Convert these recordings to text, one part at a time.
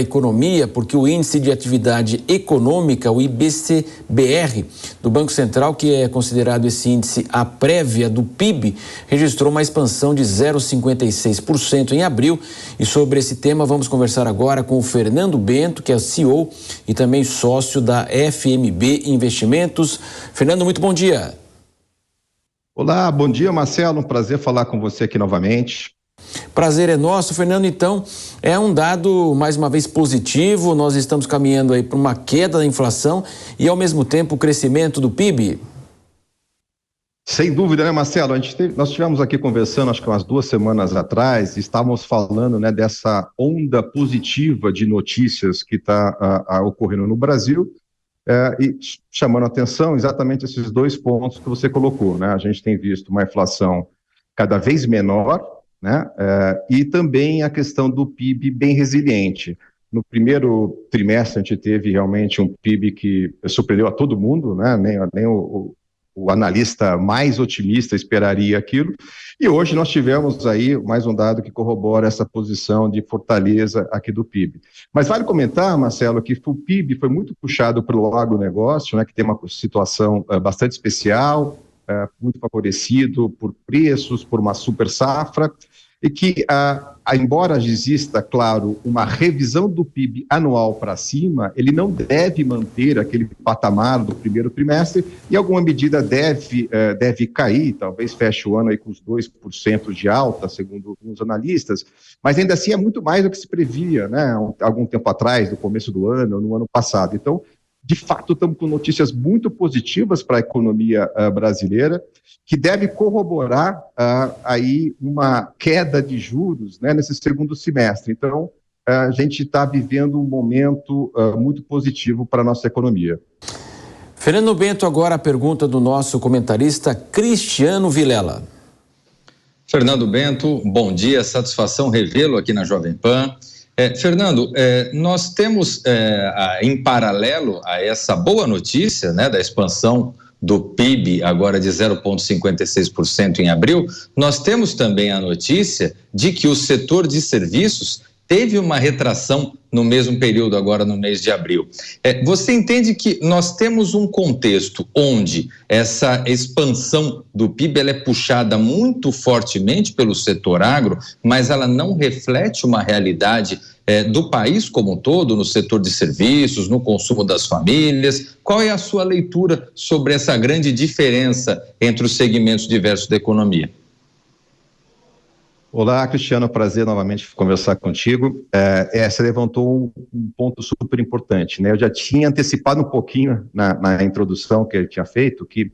economia, porque o Índice de Atividade Econômica, o IBC-BR, do Banco Central, que é considerado esse índice a prévia do PIB, registrou uma expansão de 0,56% em abril. E sobre esse tema vamos conversar agora com o Fernando Bento, que é CEO e também sócio da FMB Investimentos. Fernando, muito bom dia. Olá, bom dia, Marcelo, um prazer falar com você aqui novamente. Prazer é nosso, Fernando. Então, é um dado, mais uma vez, positivo. Nós estamos caminhando aí para uma queda da inflação e, ao mesmo tempo, o crescimento do PIB. Sem dúvida, né, Marcelo? Nós estivemos aqui conversando, acho que umas 2 semanas atrás, e estávamos falando, né, dessa onda positiva de notícias que está ocorrendo no Brasil, e chamando a atenção exatamente esses 2 pontos que você colocou, né? A gente tem visto uma inflação cada vez menor, né? E também a questão do PIB bem resiliente. No primeiro trimestre a gente teve realmente um PIB que surpreendeu a todo mundo, né? Nem o analista mais otimista esperaria aquilo. E hoje nós tivemos aí mais um dado que corrobora essa posição de fortaleza aqui do PIB. Mas vale comentar, Marcelo, que o PIB foi muito puxado pelo agronegócio, né? Que tem uma situação bastante especial, muito favorecido por preços, por uma super safra, e que, embora exista, claro, uma revisão do PIB anual para cima, ele não deve manter aquele patamar do primeiro trimestre e, em alguma medida, deve cair, talvez feche o ano aí com os 2% de alta, segundo alguns analistas, mas ainda assim é muito mais do que se previa, né, algum tempo atrás, no começo do ano, no ano passado. Então, de fato, estamos com notícias muito positivas para a economia brasileira, que deve corroborar aí uma queda de juros, né, nesse segundo semestre. Então, a gente está vivendo um momento muito positivo para a nossa economia. Fernando Bento, agora a pergunta do nosso comentarista Cristiano Vilela. Fernando Bento, bom dia, satisfação revê-lo aqui na Jovem Pan. Fernando, nós temos em paralelo a essa boa notícia, né, da expansão do PIB agora de 0,56% em abril, nós temos também a notícia de que o setor de serviços teve uma retração no mesmo período, agora no mês de abril. Você entende que nós temos um contexto onde essa expansão do PIB ela é puxada muito fortemente pelo setor agro, mas ela não reflete uma realidade do país como um todo, no setor de serviços, no consumo das famílias? Qual é a sua leitura sobre essa grande diferença entre os segmentos diversos da economia? Olá, Cristiano, prazer novamente conversar contigo. Você levantou um ponto super importante, né? Eu já tinha antecipado um pouquinho na introdução que eu tinha feito, que,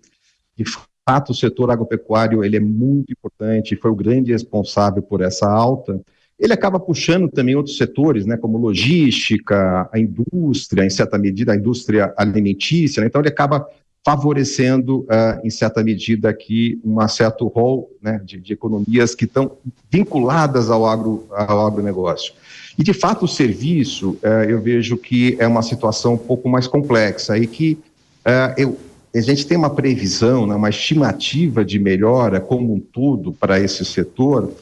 de fato, o setor agropecuário ele é muito importante, foi o grande responsável por essa alta. Ele acaba puxando também outros setores, né, como logística, a indústria, em certa medida, a indústria alimentícia, né? Então ele acaba favorecendo, em certa medida, aqui um certo rol, né, de economias que estão vinculadas ao agronegócio. E, de fato, o serviço, eu vejo que é uma situação um pouco mais complexa e que a gente tem uma previsão, né, uma estimativa de melhora como um todo para esse setor,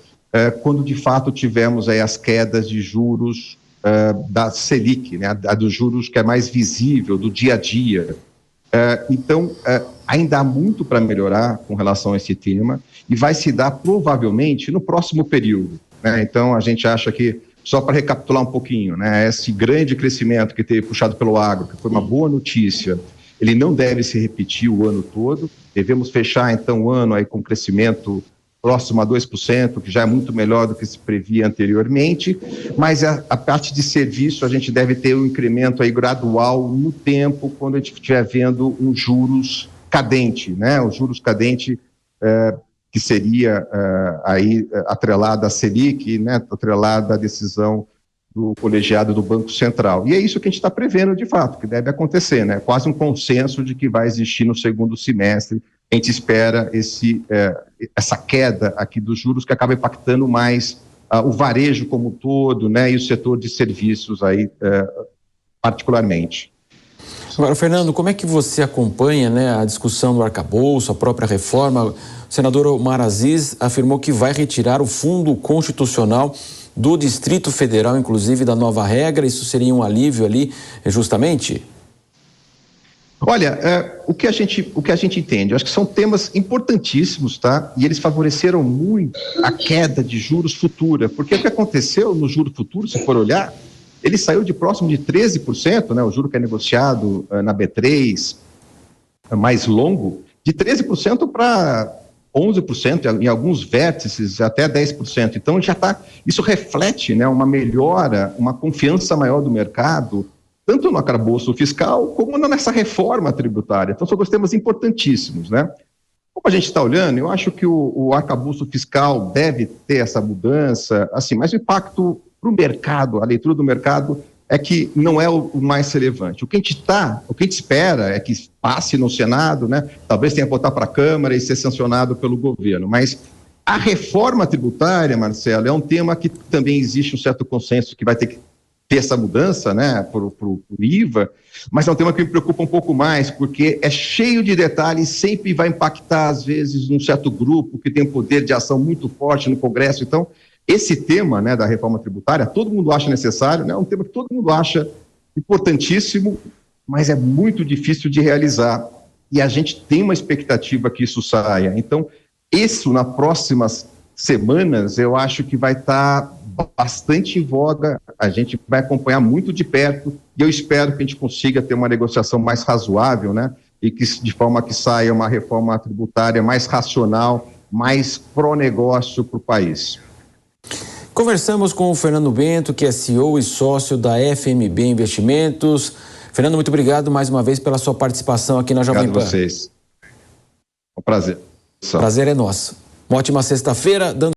quando, de fato, tivemos aí as quedas de juros da Selic, né, a dos juros que é mais visível, do dia a dia. Então, ainda há muito para melhorar com relação a esse tema e vai se dar provavelmente no próximo período, né? Então, a gente acha que, só para recapitular um pouquinho, né, esse grande crescimento que teve puxado pelo agro, que foi uma boa notícia, ele não deve se repetir o ano todo. Devemos fechar, então, o ano aí com crescimento próximo a 2%, que já é muito melhor do que se previa anteriormente, mas a parte de serviço a gente deve ter um incremento aí gradual no tempo, quando a gente estiver vendo um juros cadente, né? O juros cadente que seria aí atrelado à Selic, né? Atrelado à decisão do colegiado do Banco Central. E é isso que a gente está prevendo de fato, que deve acontecer, né? Quase um consenso de que vai existir no segundo semestre. A gente espera essa queda aqui dos juros que acaba impactando mais o varejo como um todo, né, e o setor de serviços aí, particularmente. Agora, Fernando, como é que você acompanha, né, a discussão do arcabouço, a própria reforma? O senador Omar Aziz afirmou que vai retirar o fundo constitucional do Distrito Federal, inclusive da nova regra? Isso seria um alívio ali, justamente? Olha, o que a gente entende, eu acho que são temas importantíssimos, tá? E eles favoreceram muito a queda de juros futura, porque o que aconteceu no juro futuro, se for olhar, ele saiu de próximo de 13%, né? O juro que é negociado na B3, mais longo, de 13% para 11%, em alguns vértices até 10%. Então já está, isso reflete, né, uma melhora, uma confiança maior do mercado, tanto no arcabouço fiscal como nessa reforma tributária. Então são dois temas importantíssimos, né? Como a gente está olhando, eu acho que o arcabouço fiscal deve ter essa mudança, assim, mas o impacto para o mercado, a leitura do mercado é que não é o mais relevante. O que a gente espera é que passe no Senado, né? Talvez tenha que voltar para a Câmara e ser sancionado pelo governo, mas a reforma tributária, Marcelo, é um tema que também existe um certo consenso que vai ter que ter essa mudança, né, para o IVA, mas é um tema que me preocupa um pouco mais, porque é cheio de detalhes, sempre vai impactar, às vezes, um certo grupo que tem poder de ação muito forte no Congresso. Então, esse tema, né, da reforma tributária, todo mundo acha necessário, né, é um tema que todo mundo acha importantíssimo, mas é muito difícil de realizar. E a gente tem uma expectativa que isso saia. Então, isso, nas próximas semanas, eu acho que vai estar bastante em voga, a gente vai acompanhar muito de perto e eu espero que a gente consiga ter uma negociação mais razoável, né? E que de forma que saia uma reforma tributária mais racional, mais pró-negócio para o país. Conversamos com o Fernando Bento, que é CEO e sócio da FMB Investimentos. Fernando, muito obrigado mais uma vez pela sua participação aqui na Jovem Pan. Obrigado a vocês. É um prazer. Prazer é nosso. Uma ótima sexta-feira.